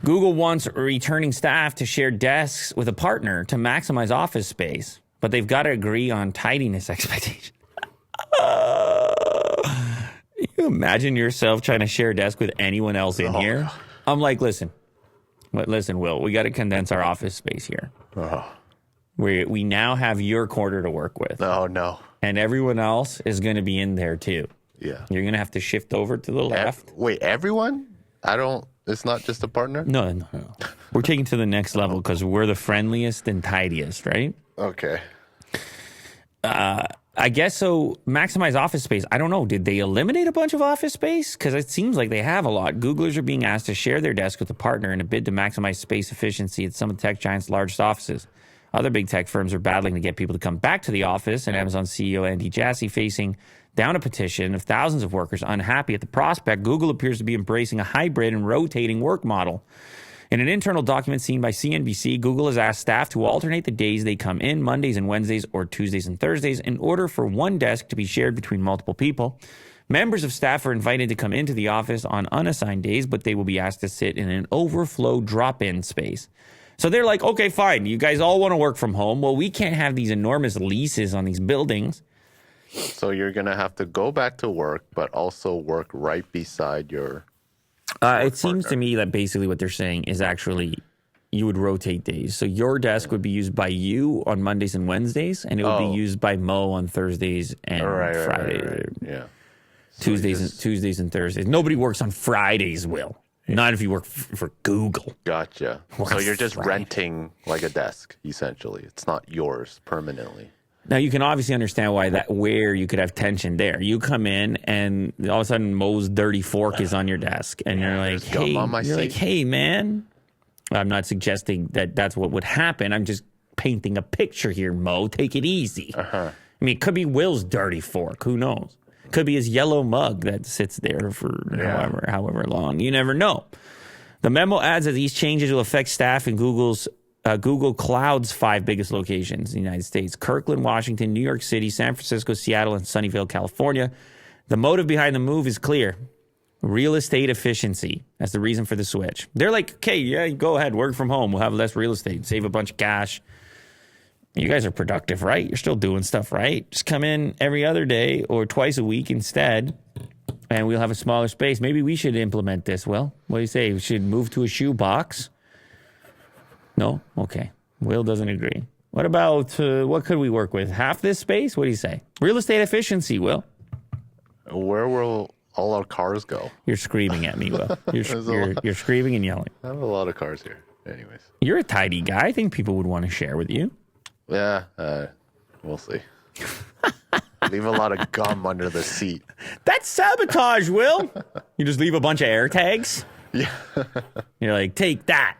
Google wants returning staff to share desks with a partner to maximize office space, but they've got to agree on tidiness expectations. You imagine yourself trying to share a desk with anyone else in here? I'm like, listen, Will, we got to condense our office space here. We now have your quarter to work with. Oh, no. And everyone else is going to be in there, too. Yeah. You're going to have to shift over to the left. Wait, everyone? It's not just a partner? No. We're taking to the next level because we're the friendliest and tidiest, right? Okay. I guess so. Maximize office space. I don't know. Did they eliminate a bunch of office space? Because it seems like they have a lot. Googlers are being asked to share their desk with a partner in a bid to maximize space efficiency at some of the tech giants' largest offices. Other big tech firms are battling to get people to come back to the office, and Amazon CEO Andy Jassy facing down a petition of thousands of workers unhappy at the prospect. Google appears to be embracing a hybrid and rotating work model. In an internal document seen by CNBC, Google has asked staff to alternate the days they come in, Mondays and Wednesdays or Tuesdays and Thursdays, in order for one desk to be shared between multiple people. Members of staff are invited to come into the office on unassigned days, but they will be asked to sit in an overflow drop-in space. So they're like, okay, fine, you guys all want to work from home. Well, we can't have these enormous leases on these buildings. So you're going to have to go back to work, but also work right beside your it seems to me that basically what they're saying is actually you would rotate days. So your desk would be used by you on Mondays and Wednesdays, and it would be used by Mo on Thursdays and Fridays. Right. Yeah. Tuesdays and Thursdays. Nobody works on Fridays, Will. Not if you work for Google. Gotcha. So you're just renting like a desk, essentially. It's not yours permanently. Now, you can obviously understand where you could have tension there. You come in and all of a sudden Mo's dirty fork is on your desk. And you're like, hey, man. I'm not suggesting that that's what would happen. I'm just painting a picture here, Mo. Take it easy. I mean, it could be Will's dirty fork. Who knows? Could be his yellow mug that sits there for however long. You never know. The memo adds that these changes will affect staff in Google Cloud's 5 biggest locations in the United States: Kirkland, Washington, New York City, San Francisco, Seattle, and Sunnyvale, California. The motive behind the move is clear. Real estate efficiency. That's the reason for the switch. They're like, okay, yeah, go ahead, work from home. We'll have less real estate, save a bunch of cash. You guys are productive, right? You're still doing stuff, right? Just come in every other day or twice a week instead, and we'll have a smaller space. Maybe we should implement this. Well, what do you say? We should move to a shoebox? No? Okay. Will doesn't agree. What about, what could we work with? Half this space? What do you say? Real estate efficiency, Will. Where will all our cars go? You're screaming at me, Will. You're screaming and yelling. I have a lot of cars here. Anyways. You're a tidy guy. I think people would want to share with you. Yeah, we'll see. Leave a lot of gum under the seat. That's sabotage, Will. You just leave a bunch of air tags? Yeah. You're like, take that.